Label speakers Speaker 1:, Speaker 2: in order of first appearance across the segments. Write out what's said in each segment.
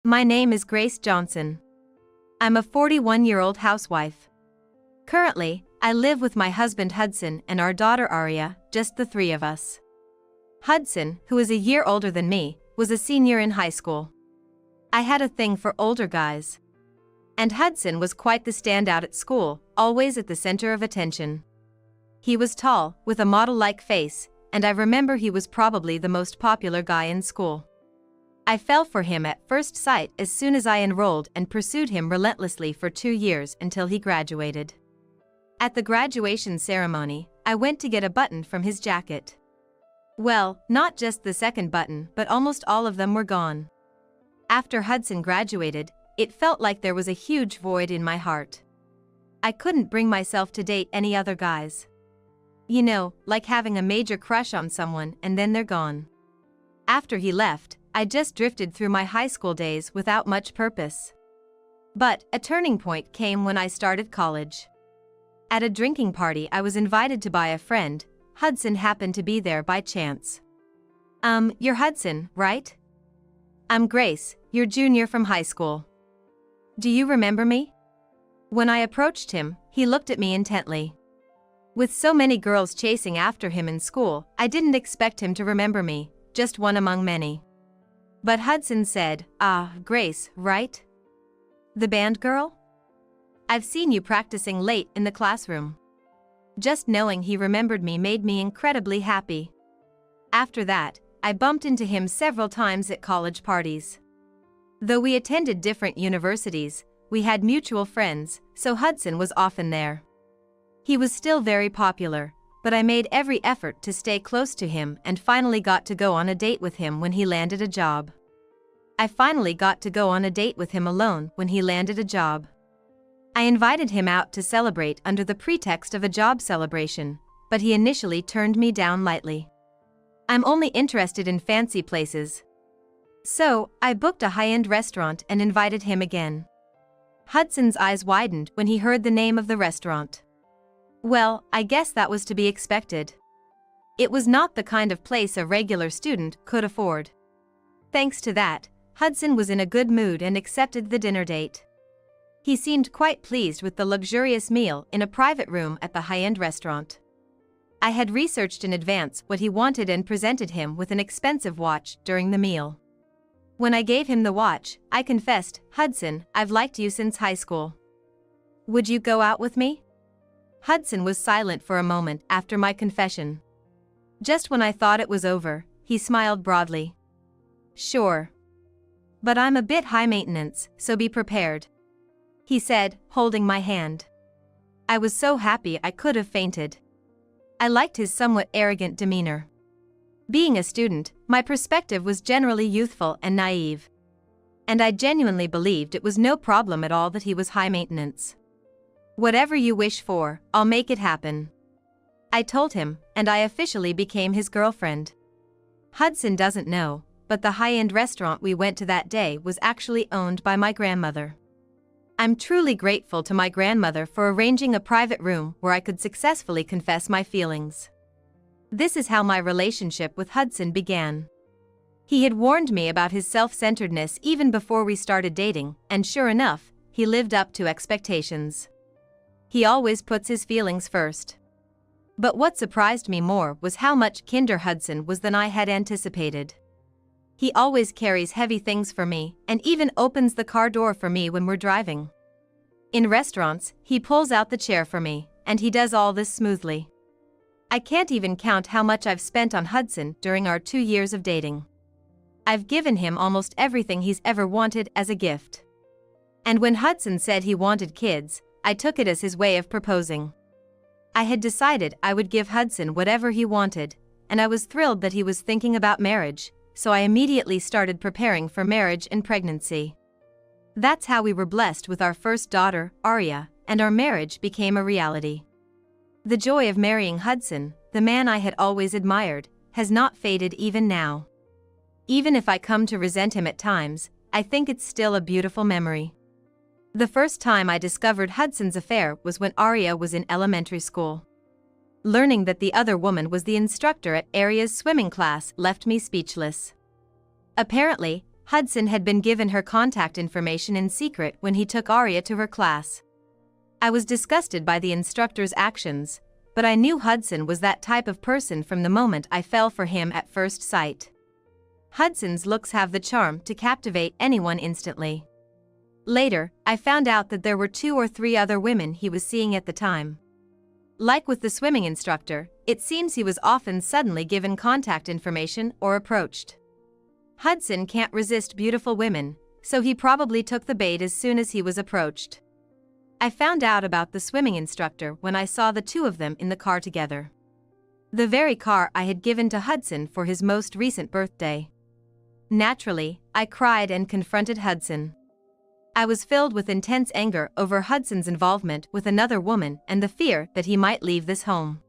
Speaker 1: My name is Grace Johnson. I'm a 41-year-old housewife. Currently, I live with my husband Hudson and our daughter Aria, just the three of us. Hudson, who is a year older than me, was a senior in high school. I had a thing for older guys. And Hudson was quite the standout at school, always at the center of attention. He was tall, with a model-like face, and I remember he was probably the most popular guy in school. I fell for him at first sight as soon as I enrolled and pursued him relentlessly for 2 years until he graduated. At the graduation ceremony, I went to get a button from his jacket. Well, not just the second button, but almost all of them were gone. After Hudson graduated, it felt like there was a huge void in my heart. I couldn't bring myself to date any other guys. You know, like having a major crush on someone and then they're gone. After he left, I just drifted through my high school days without much purpose. But a turning point came when I started college. At a drinking party I was invited to by a friend. Hudson happened to be there by chance. You're Hudson, right? I'm Grace, your junior from high school. Do you remember me? When I approached him, he looked at me intently. With so many girls chasing after him in school, I didn't expect him to remember me, just one among many. But Hudson said, Grace, right? The band girl? I've seen you practicing late in the classroom. Just knowing he remembered me made me incredibly happy. After that, I bumped into him several times at college parties. Though we attended different universities, we had mutual friends, so Hudson was often there. He was still very popular, but I made every effort to stay close to him and finally got to go on a date with him when he landed a job. I finally got to go on a date with him alone when he landed a job. I invited him out to celebrate under the pretext of a job celebration, but he initially turned me down lightly. I'm only interested in fancy places. So, I booked a high-end restaurant and invited him again. Hudson's eyes widened when he heard the name of the restaurant. Well, I guess that was to be expected. It was not the kind of place a regular student could afford. Thanks to that, Hudson was in a good mood and accepted the dinner date. He seemed quite pleased with the luxurious meal in a private room at the high-end restaurant. I had researched in advance what he wanted and presented him with an expensive watch during the meal. When I gave him the watch, I confessed, Hudson, I've liked you since high school. Would you go out with me? Hudson was silent for a moment after my confession. Just when I thought it was over, he smiled broadly. Sure. But I'm a bit high maintenance, so be prepared. He said, holding my hand. I was so happy I could have fainted. I liked his somewhat arrogant demeanor. Being a student, my perspective was generally youthful and naive. And I genuinely believed it was no problem at all that he was high maintenance. Whatever you wish for, I'll make it happen. I told him, and I officially became his girlfriend. Hudson doesn't know, but the high-end restaurant we went to that day was actually owned by my grandmother. I'm truly grateful to my grandmother for arranging a private room where I could successfully confess my feelings. This is how my relationship with Hudson began. He had warned me about his self-centeredness even before we started dating, and sure enough, he lived up to expectations. He always puts his feelings first. But what surprised me more was how much kinder Hudson was than I had anticipated. He always carries heavy things for me and even opens the car door for me when we're driving. In restaurants, he pulls out the chair for me, and he does all this smoothly. I can't even count how much I've spent on Hudson during our 2 years of dating. I've given him almost everything he's ever wanted as a gift. And when Hudson said he wanted kids, I took it as his way of proposing. I had decided I would give Hudson whatever he wanted, and I was thrilled that he was thinking about marriage, so I immediately started preparing for marriage and pregnancy. That's how we were blessed with our first daughter, Aria, and our marriage became a reality. The joy of marrying Hudson, the man I had always admired, has not faded even now. Even if I come to resent him at times, I think it's still a beautiful memory. The first time I discovered Hudson's affair was when Aria was in elementary school. Learning that the other woman was the instructor at Aria's swimming class left me speechless. Apparently, Hudson had been given her contact information in secret when he took Arya to her class. I was disgusted by the instructor's actions, but I knew Hudson was that type of person from the moment I fell for him at first sight. Hudson's looks have the charm to captivate anyone instantly. Later, I found out that there were 2 or 3 other women he was seeing at the time. Like with the swimming instructor, it seems he was often suddenly given contact information or approached. Hudson can't resist beautiful women, so he probably took the bait as soon as he was approached. I found out about the swimming instructor when I saw the 2 of them in the car together. The very car I had given to Hudson for his most recent birthday. Naturally, I cried and confronted Hudson. I was filled with intense anger over Hudson's involvement with another woman and the fear that he might leave this home.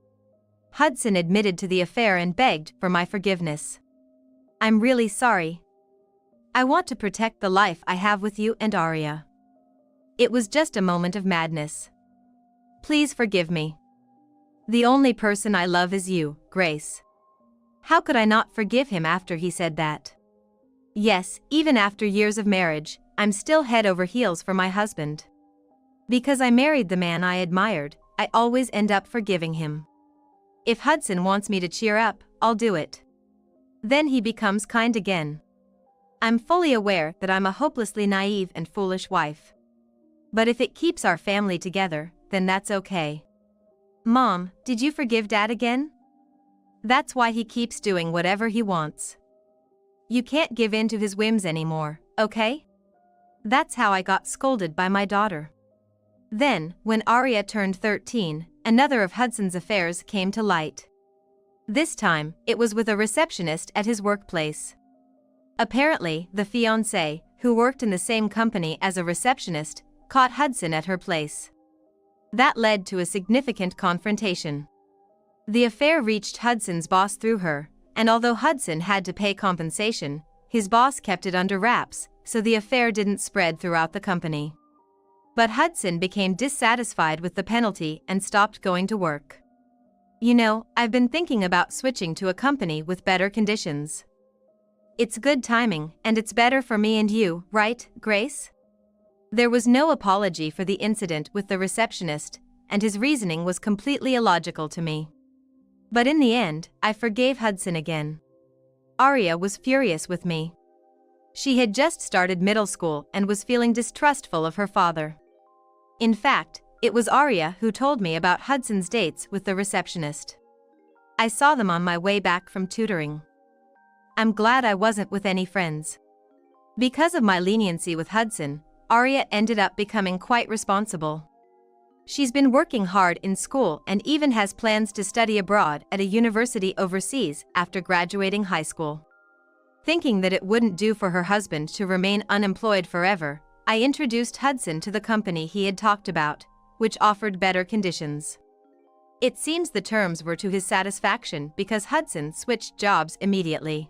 Speaker 1: Hudson admitted to the affair and begged for my forgiveness. "I'm really sorry. I want to protect the life I have with you and Arya. It was just a moment of madness. Please forgive me. The only person I love is you, Grace." How could I not forgive him after he said that? Yes, even after years of marriage, I'm still head over heels for my husband. Because I married the man I admired, I always end up forgiving him. If Hudson wants me to cheer up, I'll do it. Then he becomes kind again. I'm fully aware that I'm a hopelessly naive and foolish wife. But if it keeps our family together, then that's okay. Mom, did you forgive Dad again? That's why he keeps doing whatever he wants. You can't give in to his whims anymore, okay? That's how I got scolded by my daughter. Then, when Arya turned 13, another of Hudson's affairs came to light. This time, it was with a receptionist at his workplace. Apparently, the fiancé, who worked in the same company as a receptionist, caught Hudson at her place. That led to a significant confrontation. The affair reached Hudson's boss through her, and although Hudson had to pay compensation, his boss kept it under wraps, so the affair didn't spread throughout the company. But Hudson became dissatisfied with the penalty and stopped going to work. You know, I've been thinking about switching to a company with better conditions. It's good timing, and it's better for me and you, right, Grace? There was no apology for the incident with the receptionist, and his reasoning was completely illogical to me. But in the end, I forgave Hudson again. Arya was furious with me. She had just started middle school and was feeling distrustful of her father. In fact, it was Arya who told me about Hudson's dates with the receptionist. I saw them on my way back from tutoring. I'm glad I wasn't with any friends. Because of my leniency with Hudson, Arya ended up becoming quite responsible. She's been working hard in school and even has plans to study abroad at a university overseas after graduating high school. Thinking that it wouldn't do for her husband to remain unemployed forever, I introduced Hudson to the company he had talked about, which offered better conditions. It seems the terms were to his satisfaction because Hudson switched jobs immediately.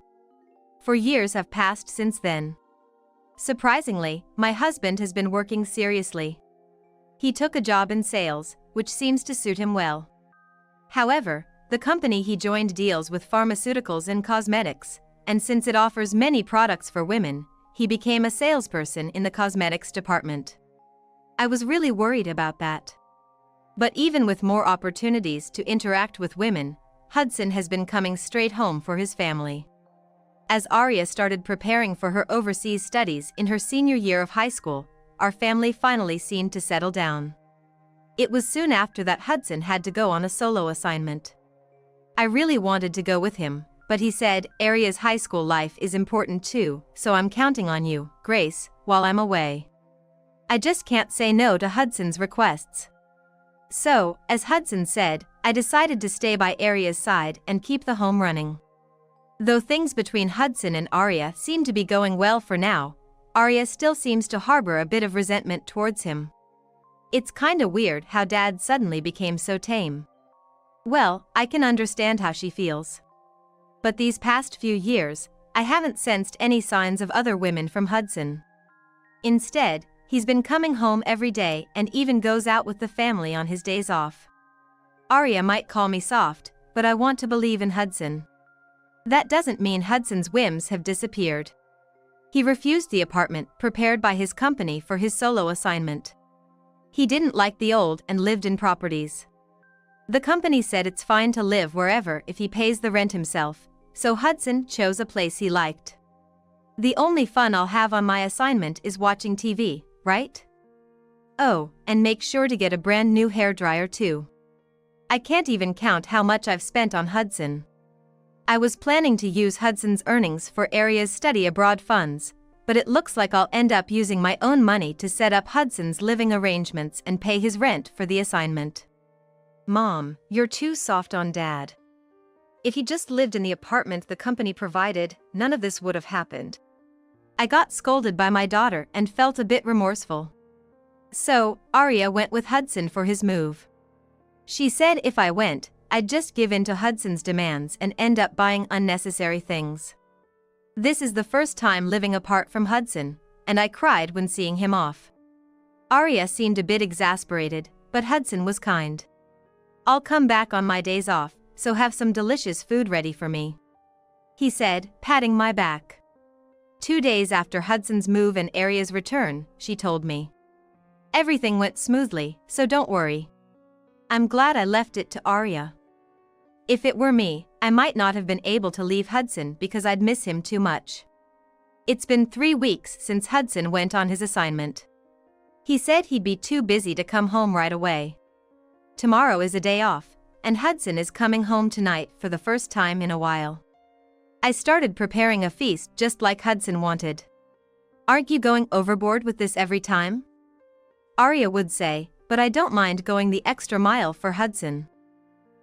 Speaker 1: 4 years have passed since then. Surprisingly, my husband has been working seriously. He took a job in sales, which seems to suit him well. However, the company he joined deals with pharmaceuticals and cosmetics, and since it offers many products for women, he became a salesperson in the cosmetics department. I was really worried about that. But even with more opportunities to interact with women, Hudson has been coming straight home for his family. As Arya started preparing for her overseas studies in her senior year of high school, our family finally seemed to settle down. It was soon after that Hudson had to go on a solo assignment. I really wanted to go with him, but he said, "Arya's high school life is important too, so I'm counting on you, Grace, while I'm away." I just can't say no to Hudson's requests. So, as Hudson said, I decided to stay by Arya's side and keep the home running. Though things between Hudson and Arya seem to be going well for now, Arya still seems to harbor a bit of resentment towards him. It's kinda weird how Dad suddenly became so tame. Well, I can understand how she feels. But these past few years, I haven't sensed any signs of other women from Hudson. Instead, he's been coming home every day and even goes out with the family on his days off. Arya might call me soft, but I want to believe in Hudson. That doesn't mean Hudson's whims have disappeared. He refused the apartment prepared by his company for his solo assignment. He didn't like the old and lived-in properties. The company said it's fine to live wherever if he pays the rent himself, so Hudson chose a place he liked. The only fun I'll have on my assignment is watching TV, right? Oh, and make sure to get a brand new hairdryer too. I can't even count how much I've spent on Hudson. I was planning to use Hudson's earnings for Aria's study abroad funds, but it looks like I'll end up using my own money to set up Hudson's living arrangements and pay his rent for the assignment. Mom, you're too soft on Dad. If he just lived in the apartment the company provided, none of this would have happened. I got scolded by my daughter and felt a bit remorseful. So, Aria went with Hudson for his move. She said if I went, I'd just give in to Hudson's demands and end up buying unnecessary things. This is the first time living apart from Hudson, and I cried when seeing him off. Aria seemed a bit exasperated, but Hudson was kind. I'll come back on my days off, so have some delicious food ready for me, he said, patting my back. 2 days after Hudson's move and Aria's return, she told me. Everything went smoothly, so don't worry. I'm glad I left it to Aria. If it were me, I might not have been able to leave Hudson because I'd miss him too much. It's been 3 weeks since Hudson went on his assignment. He said he'd be too busy to come home right away. Tomorrow is a day off, and Hudson is coming home tonight for the first time in a while. I started preparing a feast just like Hudson wanted. Aren't you going overboard with this every time? Aria would say, but I don't mind going the extra mile for Hudson.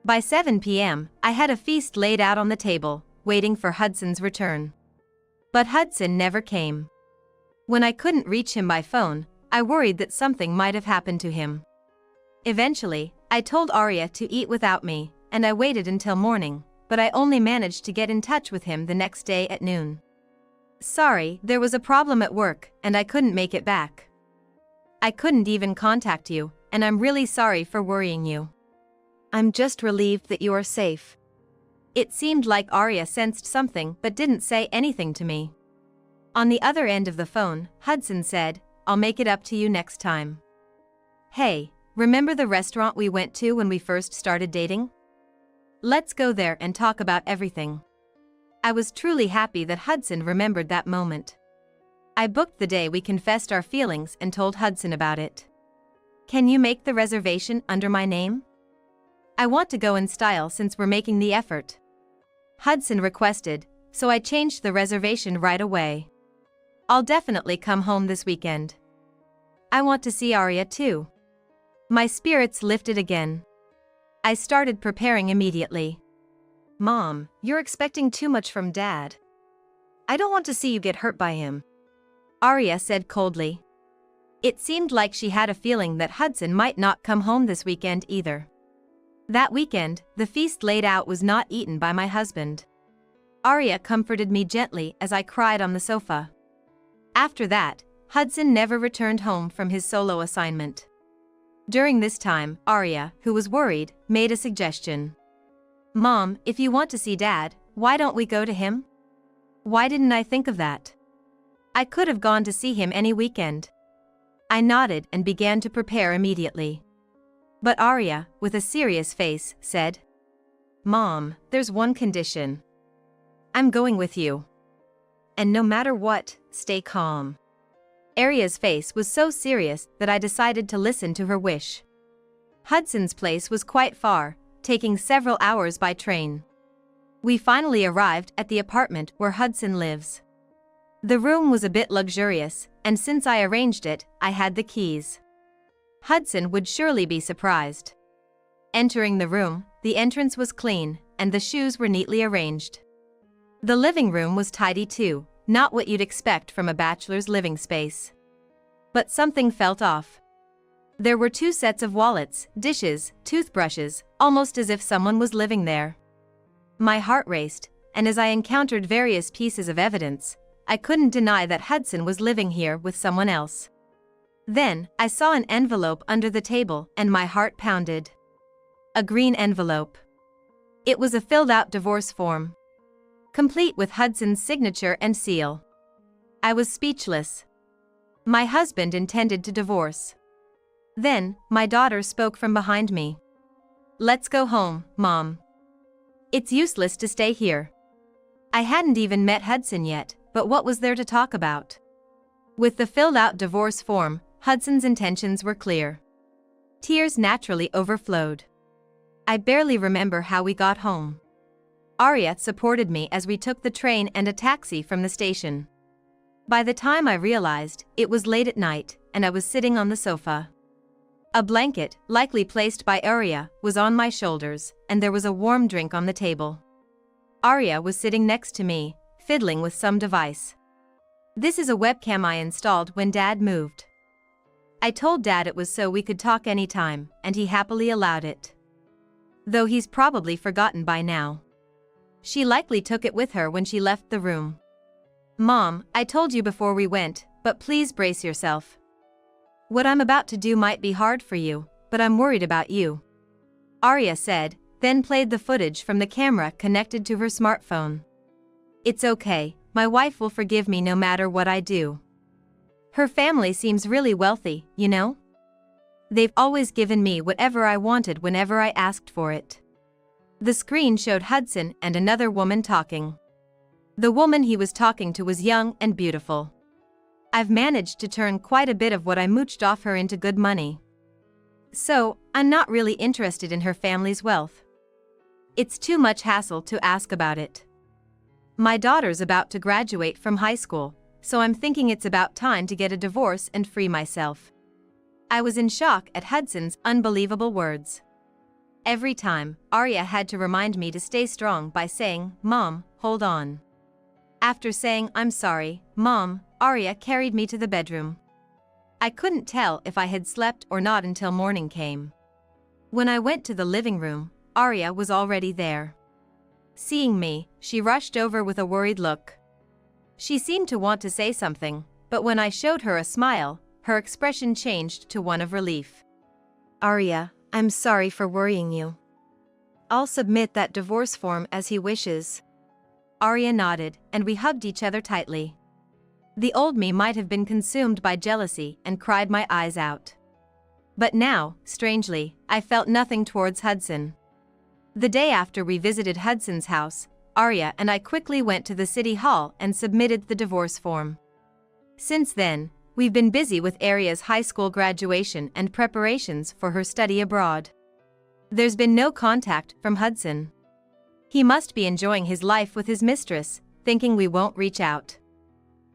Speaker 1: By 7 p.m., I had a feast laid out on the table, waiting for Hudson's return. But Hudson never came. When I couldn't reach him by phone, I worried that something might have happened to him. Eventually, I told Aria to eat without me, and I waited until morning, but I only managed to get in touch with him the next day at noon. Sorry, there was a problem at work, and I couldn't make it back. I couldn't even contact you, and I'm really sorry for worrying you. I'm just relieved that you are safe. It seemed like Aria sensed something but didn't say anything to me. On the other end of the phone, Hudson said, I'll make it up to you next time. Hey, remember the restaurant we went to when we first started dating? Let's go there and talk about everything. I was truly happy that Hudson remembered that moment. I booked the day we confessed our feelings and told Hudson about it. Can you make the reservation under my name? I want to go in style since we're making the effort. Hudson requested, so I changed the reservation right away. I'll definitely come home this weekend. I want to see Aria too. My spirits lifted again. I started preparing immediately. Mom, you're expecting too much from Dad. I don't want to see you get hurt by him, Aria said coldly. It seemed like she had a feeling that Hudson might not come home this weekend either. That weekend, the feast laid out was not eaten by my husband. Aria comforted me gently as I cried on the sofa. After that, Hudson never returned home from his solo assignment. During this time, Aria, who was worried, made a suggestion. Mom, if you want to see Dad, why don't we go to him? Why didn't I think of that? I could have gone to see him any weekend. I nodded and began to prepare immediately. But Aria, with a serious face, said, Mom, there's one condition. I'm going with you. And no matter what, stay calm. Aria's face was so serious that I decided to listen to her wish. Hudson's place was quite far, taking several hours by train. We finally arrived at the apartment where Hudson lives. The room was a bit luxurious, and since I arranged it, I had the keys. Hudson would surely be surprised. Entering the room, the entrance was clean, and the shoes were neatly arranged. The living room was tidy too, not what you'd expect from a bachelor's living space. But something felt off. There were 2 sets of wallets, dishes, toothbrushes, almost as if someone was living there. My heart raced, and as I encountered various pieces of evidence, I couldn't deny that Hudson was living here with someone else. Then, I saw an envelope under the table and my heart pounded. A green envelope. It was a filled-out divorce form, complete with Hudson's signature and seal. I was speechless. My husband intended to divorce. Then, my daughter spoke from behind me. "Let's go home, Mom. It's useless to stay here." I hadn't even met Hudson yet, but what was there to talk about? With the filled-out divorce form, Hudson's intentions were clear. Tears naturally overflowed. I barely remember how we got home. Arya supported me as we took the train and a taxi from the station. By the time I realized, it was late at night, and I was sitting on the sofa. A blanket, likely placed by Arya, was on my shoulders, and there was a warm drink on the table. Arya was sitting next to me, fiddling with some device. "This is a webcam I installed when Dad moved. I told Dad it was so we could talk anytime, and he happily allowed it. Though he's probably forgotten by now. She likely took it with her when she left the room. Mom, I told you before we went, but please brace yourself. What I'm about to do might be hard for you, but I'm worried about you," Arya said, then played the footage from the camera connected to her smartphone. "It's okay, my wife will forgive me no matter what I do. Her family seems really wealthy, you know? They've always given me whatever I wanted whenever I asked for it." The screen showed Hudson and another woman talking. The woman he was talking to was young and beautiful. "I've managed to turn quite a bit of what I mooched off her into good money. So, I'm not really interested in her family's wealth. It's too much hassle to ask about it. My daughter's about to graduate from high school, so I'm thinking it's about time to get a divorce and free myself." I was in shock at Hudson's unbelievable words. Every time, Arya had to remind me to stay strong by saying, "Mom, hold on." After saying, "I'm sorry, Mom," Arya carried me to the bedroom. I couldn't tell if I had slept or not until morning came. When I went to the living room, Arya was already there. Seeing me, she rushed over with a worried look. She seemed to want to say something, but when I showed her a smile, her expression changed to one of relief. "Arya, I'm sorry for worrying you. I'll submit that divorce form as he wishes." Arya nodded, and we hugged each other tightly. The old me might have been consumed by jealousy and cried my eyes out. But now, strangely, I felt nothing towards Hudson. The day after we visited Hudson's house, Arya and I quickly went to the city hall and submitted the divorce form. Since then, we've been busy with Arya's high school graduation and preparations for her study abroad. There's been no contact from Hudson. He must be enjoying his life with his mistress, thinking we won't reach out.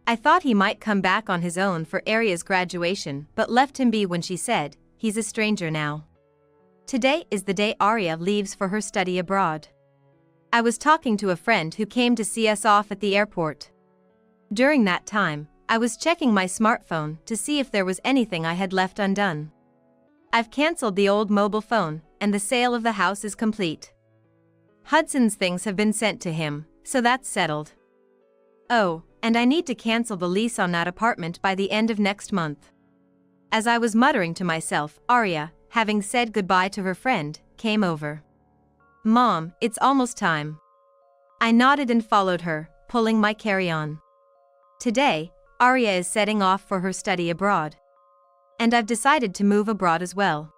Speaker 1: I thought he might come back on his own for Arya's graduation, but left him be when she said, "He's a stranger now." Today is the day Arya leaves for her study abroad. I was talking to a friend who came to see us off at the airport. During that time, I was checking my smartphone to see if there was anything I had left undone. I've cancelled the old mobile phone, and the sale of the house is complete. Hudson's things have been sent to him, so that's settled. Oh, and I need to cancel the lease on that apartment by the end of next month. As I was muttering to myself, Arya, having said goodbye to her friend, came over. "Mom, it's almost time." I nodded and followed her, pulling my carry-on. Today, Arya is setting off for her study abroad. And I've decided to move abroad as well.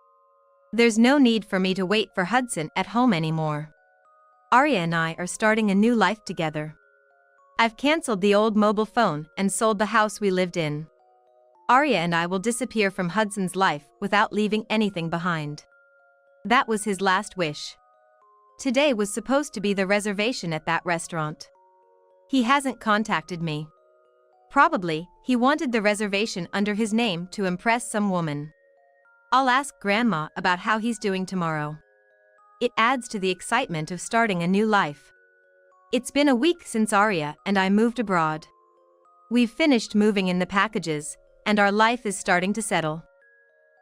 Speaker 1: There's no need for me to wait for Hudson at home anymore. Arya and I are starting a new life together. I've cancelled the old mobile phone and sold the house we lived in. Arya and I will disappear from Hudson's life without leaving anything behind. That was his last wish. Today was supposed to be the reservation at that restaurant. He hasn't contacted me. Probably, he wanted the reservation under his name to impress some woman. I'll ask Grandma about how he's doing tomorrow. It adds to the excitement of starting a new life. It's been a week since Arya and I moved abroad. We've finished moving in the packages, and our life is starting to settle.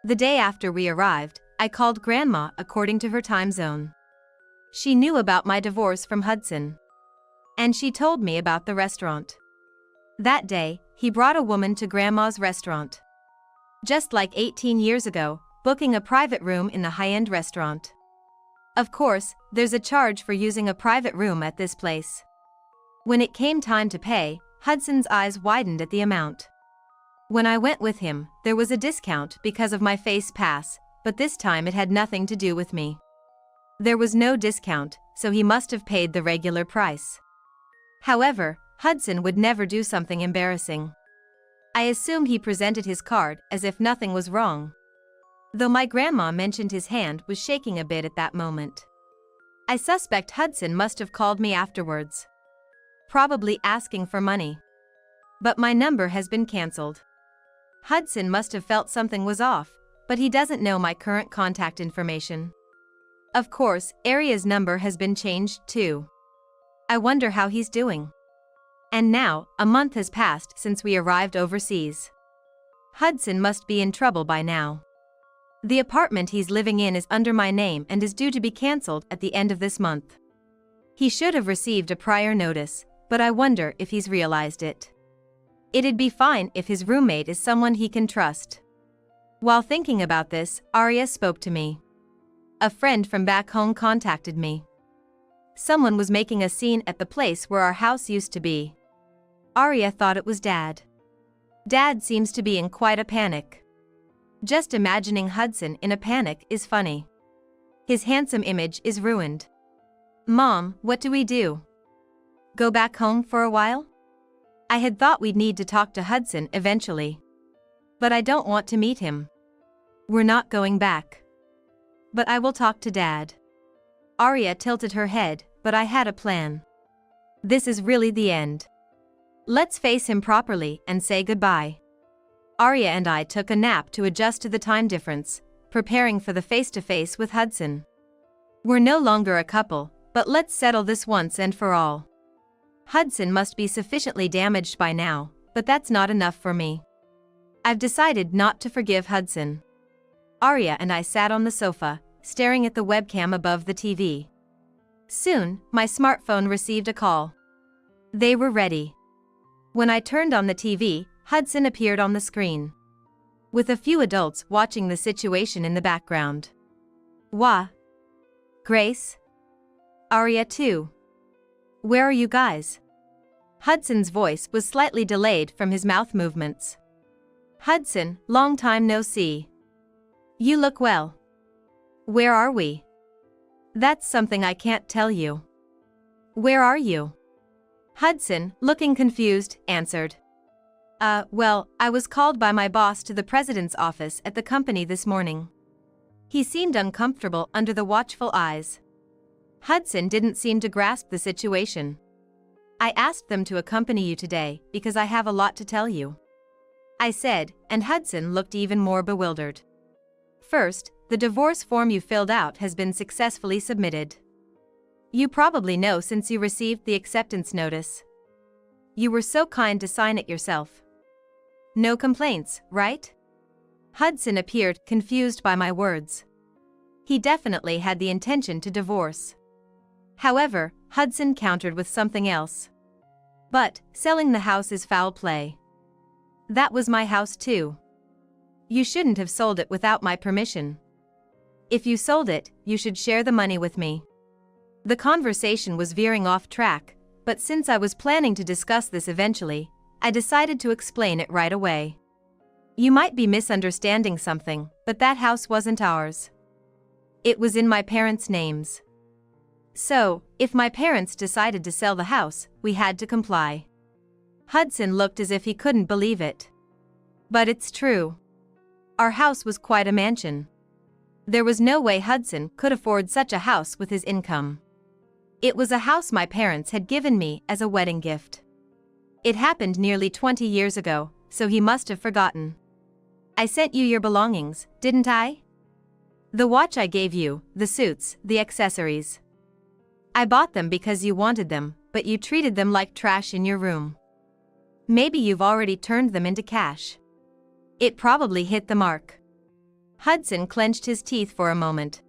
Speaker 1: The day after we arrived, I called Grandma according to her time zone. She knew about my divorce from Hudson. And she told me about the restaurant. That day, he brought a woman to Grandma's restaurant. Just like 18 years ago, booking a private room in the high-end restaurant. Of course, there's a charge for using a private room at this place. When it came time to pay, Hudson's eyes widened at the amount. When I went with him, there was a discount because of my face pass, but this time it had nothing to do with me. There was no discount, so he must have paid the regular price. However, Hudson would never do something embarrassing. I assumed he presented his card as if nothing was wrong. Though my grandma mentioned his hand was shaking a bit at that moment. I suspect Hudson must have called me afterwards. Probably asking for money. But my number has been cancelled. Hudson must have felt something was off, but he doesn't know my current contact information. Of course, Aria's number has been changed too. I wonder how he's doing. And now, a month has passed since we arrived overseas. Hudson must be in trouble by now. The apartment he's living in is under my name and is due to be cancelled at the end of this month. He should have received a prior notice, but I wonder if he's realized it. It'd be fine if his roommate is someone he can trust. While thinking about this, Aria spoke to me. A friend from back home contacted me. Someone was making a scene at the place where our house used to be. Aria thought it was Dad. Dad seems to be in quite a panic. Just imagining Hudson in a panic is funny. His handsome image is ruined. Mom, what do we do? Go back home for a while? I had thought we'd need to talk to Hudson eventually. But I don't want to meet him. We're not going back. But I will talk to Dad. Aria tilted her head, but I had a plan. This is really the end. Let's face him properly and say goodbye. Aria and I took a nap to adjust to the time difference, preparing for the face-to-face with Hudson. We're no longer a couple, but let's settle this once and for all. Hudson must be sufficiently damaged by now, but that's not enough for me. I've decided not to forgive Hudson. Aria and I sat on the sofa, staring at the webcam above the TV. Soon, my smartphone received a call. They were ready. When I turned on the TV, Hudson appeared on the screen. With a few adults watching the situation in the background. Wah. Grace? Aria too. Where are you guys? Hudson's voice was slightly delayed from his mouth movements. Hudson, long time no see. You look well. Where are we? That's something I can't tell you. Where are you? Hudson, looking confused, answered. Well, I was called by my boss to the president's office at the company this morning. He seemed uncomfortable under the watchful eyes. Hudson didn't seem to grasp the situation. I asked them to accompany you today because I have a lot to tell you. I said, and Hudson looked even more bewildered. First, the divorce form you filled out has been successfully submitted. You probably know since you received the acceptance notice. You were so kind to sign it yourself. No complaints, right? Hudson appeared confused by my words. He definitely had the intention to divorce. However, Hudson countered with something else. But, selling the house is foul play. That was my house too. You shouldn't have sold it without my permission. If you sold it, you should share the money with me. The conversation was veering off track, but since I was planning to discuss this eventually, I decided to explain it right away. You might be misunderstanding something, but that house wasn't ours. It was in my parents' names. So, if my parents decided to sell the house, we had to comply. Hudson looked as if he couldn't believe it. But it's true. Our house was quite a mansion. There was no way Hudson could afford such a house with his income. It was a house my parents had given me as a wedding gift. It happened nearly 20 years ago, so he must have forgotten. I sent you your belongings, didn't I? The watch I gave you, the suits, the accessories. I bought them because you wanted them, but you treated them like trash in your room. Maybe you've already turned them into cash. It probably hit the mark. Hudson clenched his teeth for a moment.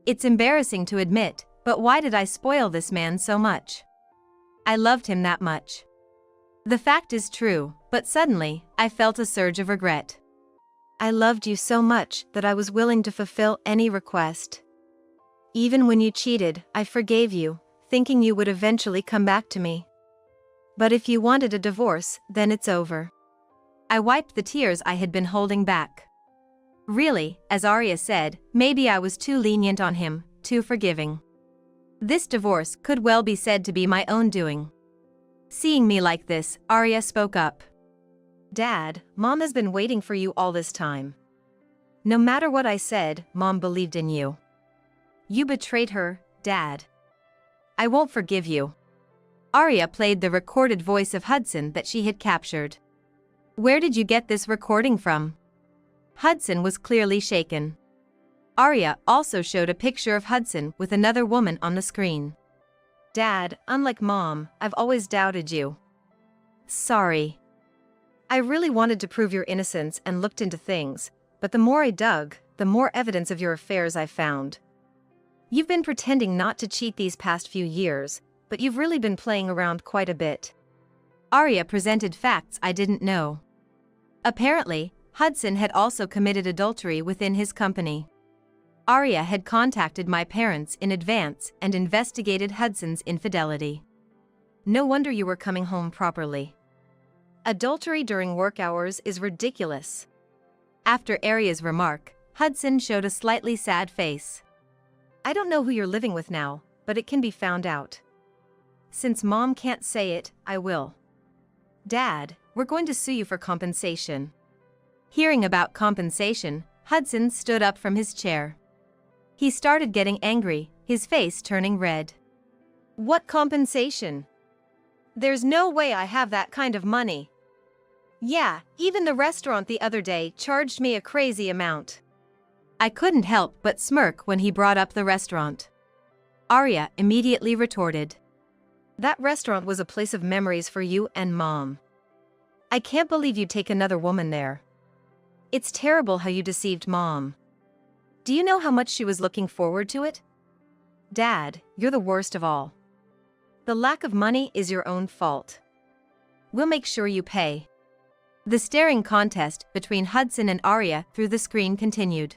Speaker 1: It's embarrassing to admit, but why did I spoil this man so much? I loved him that much. The fact is true, but suddenly, I felt a surge of regret. I loved you so much that I was willing to fulfill any request. Even when you cheated, I forgave you, thinking you would eventually come back to me. But if you wanted a divorce, then it's over. I wiped the tears I had been holding back. Really, as Arya said, maybe I was too lenient on him, too forgiving. This divorce could well be said to be my own doing. Seeing me like this, Arya spoke up. Dad, Mom has been waiting for you all this time. No matter what I said, Mom believed in you. You betrayed her, Dad. I won't forgive you. Arya played the recorded voice of Hudson that she had captured. Where did you get this recording from? Hudson was clearly shaken. Arya also showed a picture of Hudson with another woman on the screen. Dad, unlike Mom, I've always doubted you. Sorry. I really wanted to prove your innocence and looked into things, but the more I dug, the more evidence of your affairs I found. You've been pretending not to cheat these past few years, but you've really been playing around quite a bit. Arya presented facts I didn't know. Apparently, Hudson had also committed adultery within his company. Arya had contacted my parents in advance and investigated Hudson's infidelity. No wonder you were coming home properly. Adultery during work hours is ridiculous. After Arya's remark, Hudson showed a slightly sad face. I don't know who you're living with now, but it can be found out. Since Mom can't say it, I will. Dad, we're going to sue you for compensation. Hearing about compensation, Hudson stood up from his chair. He started getting angry, his face turning red. What compensation? There's no way I have that kind of money. Yeah, even the restaurant the other day charged me a crazy amount. I couldn't help but smirk when he brought up the restaurant. Arya immediately retorted. That restaurant was a place of memories for you and Mom. I can't believe you'd take another woman there. It's terrible how you deceived Mom. Do you know how much she was looking forward to it? Dad, you're the worst of all. The lack of money is your own fault. We'll make sure you pay. The staring contest between Hudson and Arya through the screen continued.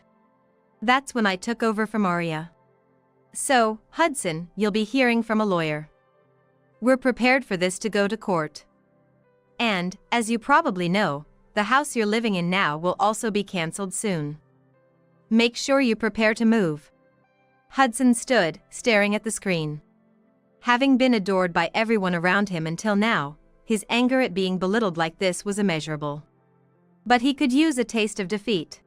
Speaker 1: That's when I took over from Arya. So, Hudson, you'll be hearing from a lawyer. We're prepared for this to go to court. And, as you probably know, the house you're living in now will also be cancelled soon. Make sure you prepare to move. Hudson stood, staring at the screen. Having been adored by everyone around him until now, his anger at being belittled like this was immeasurable. But he could use a taste of defeat.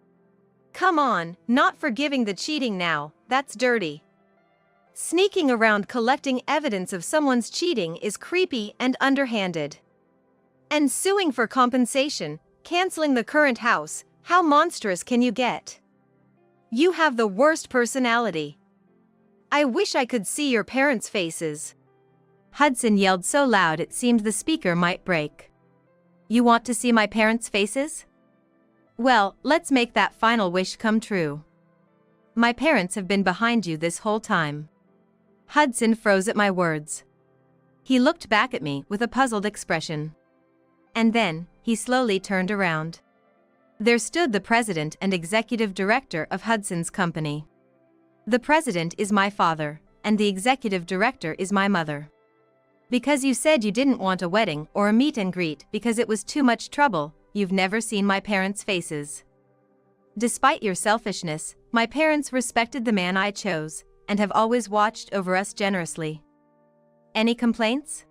Speaker 1: Come on, not forgiving the cheating now, that's dirty. Sneaking around collecting evidence of someone's cheating is creepy and underhanded. And suing for compensation, canceling the current house, how monstrous can you get? You have the worst personality. I wish I could see your parents' faces. Hudson yelled so loud it seemed the speaker might break. You want to see my parents' faces? Well, let's make that final wish come true. My parents have been behind you this whole time. Hudson froze at my words. He looked back at me with a puzzled expression. And then, he slowly turned around. There stood the president and executive director of Hudson's company. The president is my father, and the executive director is my mother. Because you said you didn't want a wedding or a meet and greet because it was too much trouble, you've never seen my parents' faces. Despite your selfishness, my parents respected the man I chose, and have always watched over us generously. Any complaints?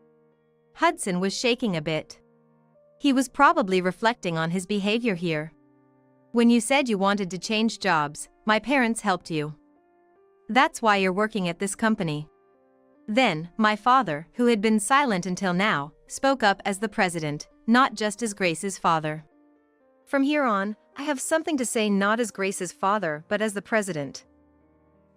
Speaker 1: Hudson was shaking a bit. He was probably reflecting on his behavior here. When you said you wanted to change jobs, my parents helped you. That's why you're working at this company. Then, my father, who had been silent until now, spoke up as the president, not just as Grace's father. From here on, I have something to say not as Grace's father but as the president.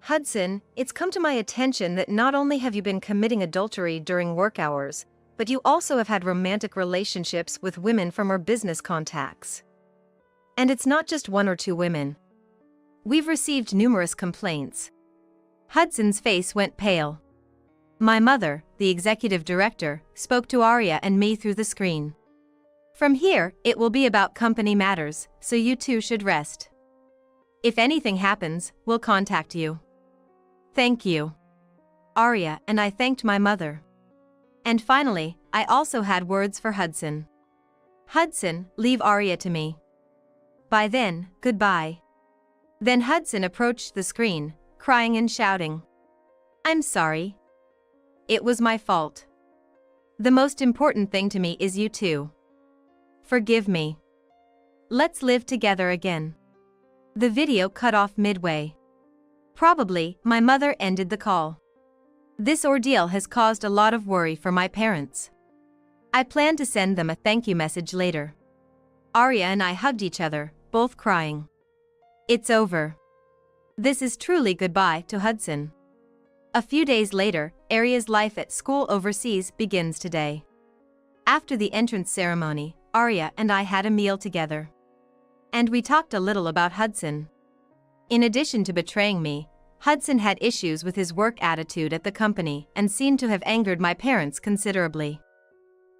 Speaker 1: Hudson, it's come to my attention that not only have you been committing adultery during work hours, but you also have had romantic relationships with women from our business contacts. And it's not just one or two women. We've received numerous complaints. Hudson's face went pale. My mother, the executive director, spoke to Arya and me through the screen. From here, it will be about company matters, so you two should rest. If anything happens, we'll contact you. Thank you. Arya and I thanked my mother. And finally, I also had words for Hudson. Hudson, leave Arya to me. By then, goodbye. Then Hudson approached the screen, crying and shouting. I'm sorry. It was my fault. The most important thing to me is you two. Forgive me. Let's live together again. The video cut off midway. Probably, my mother ended the call. This ordeal has caused a lot of worry for my parents. I plan to send them a thank you message later. Arya and I hugged each other, both crying. It's over. This is truly goodbye to Hudson. A few days later, Arya's life at school overseas begins today. After the entrance ceremony, Arya and I had a meal together. And we talked a little about Hudson. In addition to betraying me, Hudson had issues with his work attitude at the company and seemed to have angered my parents considerably.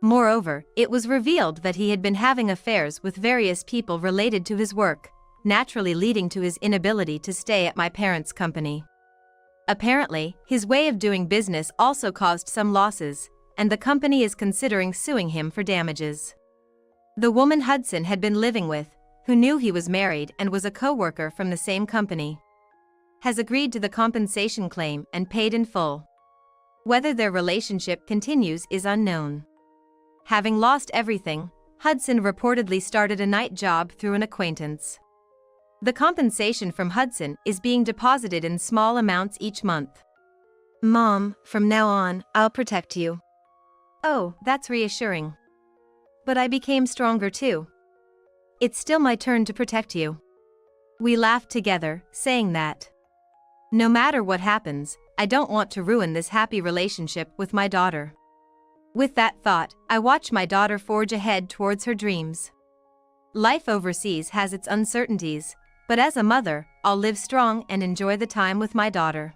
Speaker 1: Moreover, it was revealed that he had been having affairs with various people related to his work, naturally leading to his inability to stay at my parents' company. Apparently, his way of doing business also caused some losses, and the company is considering suing him for damages. The woman Hudson had been living with, who knew he was married and was a co-worker from the same company, has agreed to the compensation claim and paid in full. Whether their relationship continues is unknown. Having lost everything, Hudson reportedly started a night job through an acquaintance. The compensation from Hudson is being deposited in small amounts each month. Mom, from now on, I'll protect you. Oh, that's reassuring. But I became stronger too. It's still my turn to protect you. We laughed together, saying that no matter what happens, I don't want to ruin this happy relationship with my daughter. With that thought, I watch my daughter forge ahead towards her dreams. Life overseas has its uncertainties, but as a mother, I'll live strong and enjoy the time with my daughter.